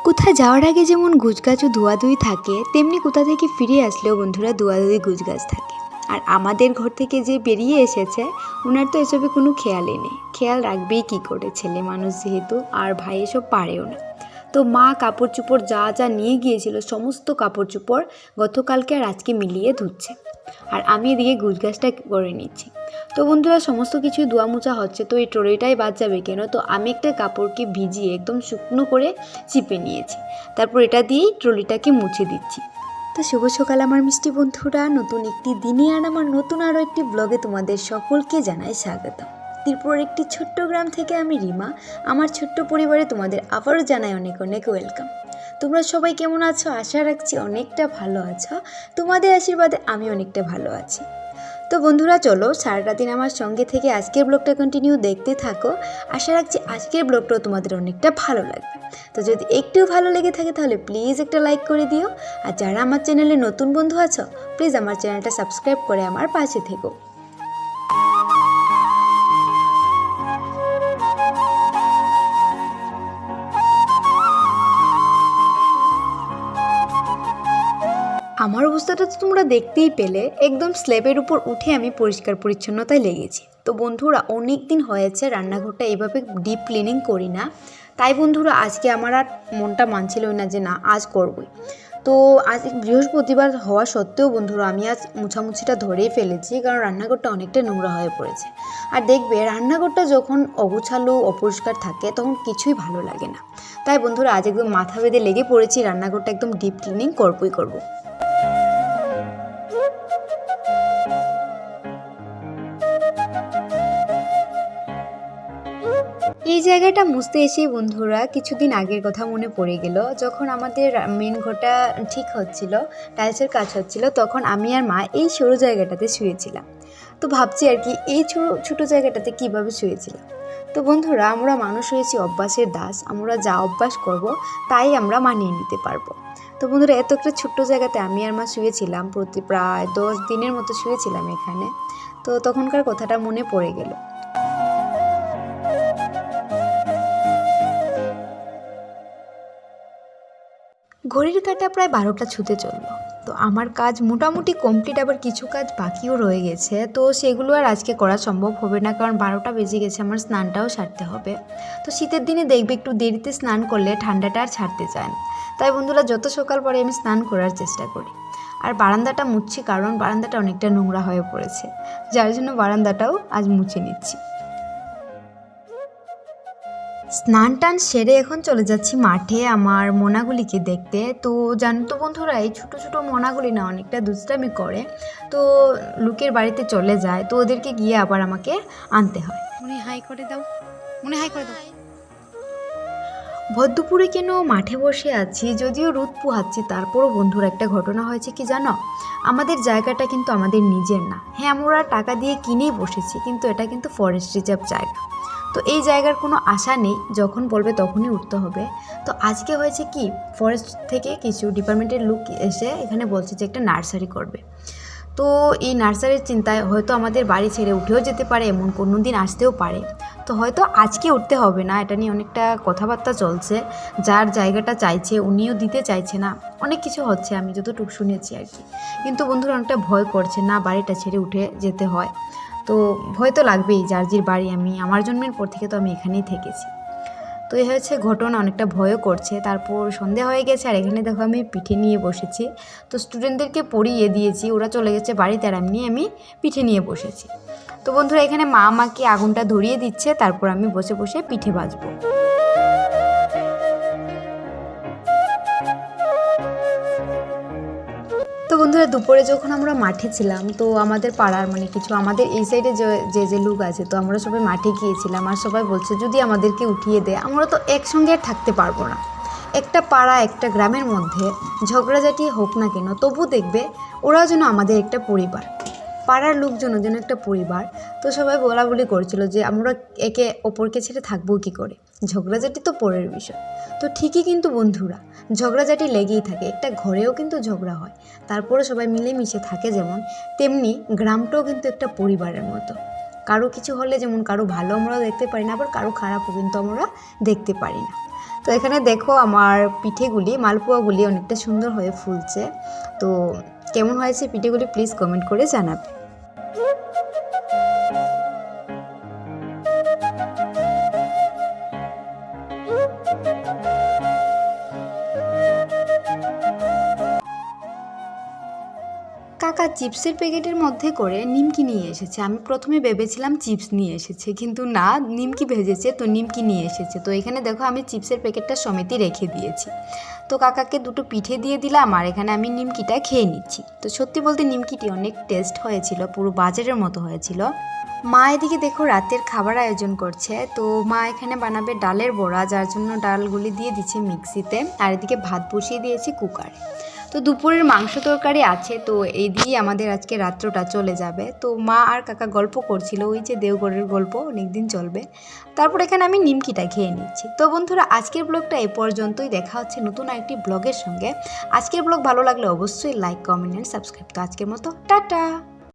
কোথায় যাওয়ার আগে যেমন গুছগাছ ও ধোয়াধুয়ি থাকে, তেমনি কোথা থেকে ফিরে আসলেও বন্ধুরা ধোয়াধুয়ি গুছগাছ থাকে। আর আমাদের ঘর থেকে যে বেরিয়ে এসেছে ওনার তো এসবে কোনো খেয়ালই নেই। খেয়াল রাখবেই কী করে, ছেলে মানুষ যেহেতু, আর ভাই এসব পারেও না। তো মা কাপড় চোপড় যা যা নিয়ে গিয়েছিল সমস্ত কাপড় চোপড় গতকালকে আর আজকে মিলিয়ে ধুচ্ছে, আর আমি এদিকে গুছগাছটা করে নিচ্ছি। তো বন্ধুরা সমস্ত কিছু ধোয়া মোছা হচ্ছে, তো এই ট্রলিটাই বাদ যাবে কেন, তো আমি একটা কাপড়কে ভিজিয়ে একদম শুকনো করে চিপে নিয়েছি, তারপর এটা দিয়েই ট্রলিটাকে মুছে দিচ্ছি। তো শুভ সকাল আমার মিষ্টি বন্ধুরা, নতুন একটি দিনে আর আমার নতুন আরও একটি ব্লগে তোমাদের সকলকে জানাই স্বাগত। ত্রিপুরার একটি ছোট্ট গ্রাম থেকে আমি রিমা, আমার ছোট্ট পরিবারে তোমাদের আবারও জানাই অনেক অনেক ওয়েলকাম। তোমরা সবাই কেমন আছো? আশা রাখছি অনেকটা ভালো আছো। তোমাদের আশীর্বাদে আমি অনেকটা ভালো আছি। তো বন্ধুরা চলো সারাটা দিন আমার সঙ্গে থেকে আজকের ব্লগটা কন্টিনিউ দেখতে থাকো। আশা রাখছি আজকের ব্লগটাও তোমাদের অনেকটা ভালো লাগবে। তো যদি একটু ভালো লেগে থাকে তাহলে প্লিজ একটা লাইক করে দিও, আর যারা আমার চ্যানেলে নতুন বন্ধু আছো প্লিজ আমার চ্যানেলটা সাবস্ক্রাইব করে আমার পাশে থেকো। আমার অবস্থাটা তো তোমরা দেখতেই পেলে, একদম স্ল্যাবের উপর উঠে আমি পরিষ্কার পরিচ্ছন্নতায় লেগেছি। তো বন্ধুরা অনেক দিন হয়েছে রান্নাঘরটা এইভাবে ডিপ ক্লিনিং করি না, তাই বন্ধুরা আজকে আমার আর মনটা মানছিল না যে না আজ করবই। তো আজ বৃহস্পতিবার হওয়া সত্ত্বেও বন্ধুরা আমি আজ মুছামুছিটা ধরেই ফেলেছি, কারণ রান্নাঘরটা অনেকটা নোংরা হয়ে পড়েছে। আর দেখবে রান্নাঘরটা যখন অগোছালো অপরিষ্কার থাকে তখন কিছুই ভালো লাগে না। তাই বন্ধুরা আজ একদম মাথা বেঁধে লেগে পড়েছি, রান্নাঘরটা একদম ডিপ ক্লিনিং করবই করব। এই জায়গাটা মুছতে এসে বন্ধুরা কিছুদিন আগের কথা মনে পড়ে গেল, যখন আমাদের মেন ঘরটা ঠিক হচ্ছিল, টাইলসের কাজ হচ্ছিল, তখন আমি আর মা এই সরু জায়গাটাতে শুয়েছিলাম। তো ভাবছি আর কি এই ছোটো জায়গাটাতে কিভাবে শুয়েছিলাম। তো বন্ধুরা আমরা মানুষ হয়েছি অভ্যাসের দাস, আমরা যা অভ্যাস করব তাই আমরা মানিয়ে নিতে পারবো। তো বন্ধুরা এত একটা ছোট্ট জায়গাতে আমি আর মা শুয়েছিলাম, প্রায় 10 দিনের মতো শুয়েছিলাম এখানে। তো তখনকার কথাটা মনে পড়ে গেল। ঘড়ির কাঁটা প্রায় 12টা ছুঁতে চললো। তো আমার কাজ মোটামুটি কমপ্লিট, আবার কিছু কাজ বাকিও রয়ে গেছে, তো সেগুলো আর আজকে করা সম্ভব হবে না, কারণ 12টা বেজে গেছে, আমার স্নানটাও সারতে হবে। তো শীতের দিনে দেখবে একটু দেরিতে স্নান করলে ঠান্ডাটা আর ছাড়তে চায় না, তাই বন্ধুরা যত সকাল পরে আমি স্নান করার চেষ্টা করি। আর বারান্দাটা মুছছি, কারণ বারান্দাটা অনেকটা নোংরা হয়ে পড়েছে, যার জন্য বারান্দাটাও আজ মুছে নিচ্ছি। স্নান টান সেরে এখন চলে যাচ্ছি মাঠে আমার মোনাগুলিকে দেখতে। তো জানো তো বন্ধুরা এই ছোটো ছোটো মোনাগুলি না অনেকটা দুষ্টামি করে, তো লোকের বাড়িতে চলে যায়, তো ওদেরকে গিয়ে আবার আমাকে আনতে হয়। মনে হাই করে দাও, মনে হাই করে দাও। ভর দুপুরে কেন মাঠে বসে আছি, যদিও রোদ পোহাচ্ছি, তারপরও বন্ধুরা একটা ঘটনা হয়েছে কি জানো, আমাদের জায়গাটা কিন্তু আমাদের নিজের না। হ্যাঁ আমরা টাকা দিয়ে কিনেই বসেছি, কিন্তু এটা কিন্তু ফরেস্ট রিজার্ভ জায়গা। তো এই জায়গার কোনো আশা নেই, যখন বলবে তখনই উঠতে হবে। তো আজকে হয়েছে কি, ফরেস্ট থেকে কিছু ডিপার্টমেন্টের লোক এসে এখানে বলছে যে একটা নার্সারি করবে। তো এই নার্সারির চিন্তায় হয়তো আমাদের বাড়ি ছেড়ে উঠেও যেতে পারে, এমন কোনো দিন আসতেও পারে। তো হয়তো আজকে উঠতে হবে না, এটা নিয়ে অনেকটা কথাবার্তা চলছে। যার জায়গাটা চাইছে উনিও দিতে চাইছে না, অনেক কিছু হচ্ছে আমি যতটুকু শুনেছি আর কি। কিন্তু বন্ধুরা অনেকটা ভয় করছে, না বাড়িটা ছেড়ে উঠে যেতে হয়। তো ভয় তো লাগবেই, যার যে বাড়ি, আমি আমার জন্মের পর থেকে তো আমি এখানেই থেকেছি। তো এই হচ্ছে ঘটনা, অনেকটা ভয়ও করছে। তারপর সন্ধে হয়ে গেছে, আর এখানে দেখো আমি পিঠে নিয়ে বসেছি। তো স্টুডেন্টদেরকে পড়িয়ে দিয়েছি, ওরা চলে গেছে বাড়িতে, আর আমি পিঠে নিয়ে বসেছি। তো বন্ধুরা এখানে মা আমাকে আগুনটা ধরিয়ে দিচ্ছে, তারপর আমি বসে বসে পিঠে ভাজবো। তো বন্ধুরা দুপুরে যখন আমরা মাঠে ছিলাম তো আমাদের পাড়ার মানে কিছু আমাদের এই সাইডে যে লোক আছে তো আমরা সবাই মাঠে গিয়েছিলাম আর সবাই বলছে যদি আমাদেরকে উঠিয়ে দেয় আমরা তো একসঙ্গে আর থাকতে পারবো না। একটা পাড়া একটা গ্রামের মধ্যে ঝগড়াঝাটি হোক না কেন তবু দেখবে ওরাও যেন আমাদের একটা পরিবার, পাড়ার লোকজনও যেন একটা পরিবার। তো সবাই বলাবলি করছিল যে আমরা একে অপরকে ছেড়ে থাকবো কী করে, ঝগড়াঝাটি তো পরের বিষয়। তো ঠিকই কিন্তু বন্ধুরা ঝগড়াঝাটি লেগেই থাকে, একটা ঘরেও কিন্তু ঝগড়া হয়, তারপরে সবাই মিলেমিশে থাকে যেমন, তেমনি গ্রামটাও কিন্তু একটা পরিবারের মতো। কারো কিছু হলে যেমন কারো ভালো আমরা দেখতে পারি না, আবার কারো খারাপও কিন্তু আমরা দেখতে পারি না। তো এখানে দেখো আমার পিঠেগুলি মালপোয়াগুলি অনেকটা সুন্দর হয়ে ফুলছে। তো কেমন হয়েছে পিঠেগুলি প্লিজ কমেন্ট করে জানাবে। কাকা চিপসের প্যাকেটের মধ্যে করে নিমকি নিয়ে এসেছে। আমি প্রথমে ভেবেছিলাম চিপস নিয়ে এসেছে, কিন্তু না, নিমকি ভেজেছে তো নিমকি নিয়ে এসেছে। তো এখানে দেখো আমি চিপসের প্যাকেটটা সমেতই রেখে দিয়েছি। তো কাকাকে দুটো পিঠে দিয়ে দিলাম আর এখানে আমি নিমকিটা খেয়ে নিচ্ছি। তো সত্যি বলতে নিমকিটি অনেক টেস্ট হয়েছিল, পুরো বাজারের মতো হয়েছিল। মা এদিকে দেখো রাতের খাবার আয়োজন করছে। তো মা এখানে বানাবে ডালের বড়া, যার জন্য ডালগুলি দিয়ে দিচ্ছে মিক্সিতে, আর এদিকে ভাত বসিয়ে দিয়েছি কুকারে। তো দুপুরের মাংস তরকারি আছে, তো এই দিয়েই আমাদের আজকে রাত্রটা চলে যাবে। তো মা আর কাকা গল্প করছিল, ওই যে দেওঘরের গল্প অনেক দিন চলবে। তারপর এখানে আমি নিমকিটা খেয়ে নিচ্ছি। তো বন্ধুরা আজকের ব্লগটা এ পর্যন্তই, দেখা হচ্ছে নতুন আরেকটি ব্লগের সঙ্গে। আজকের ব্লগ ভালো লাগলে অবশ্যই লাইক কমেন্ট অ্যান্ড সাবস্ক্রাইব। তো আজকের মতো টাটা।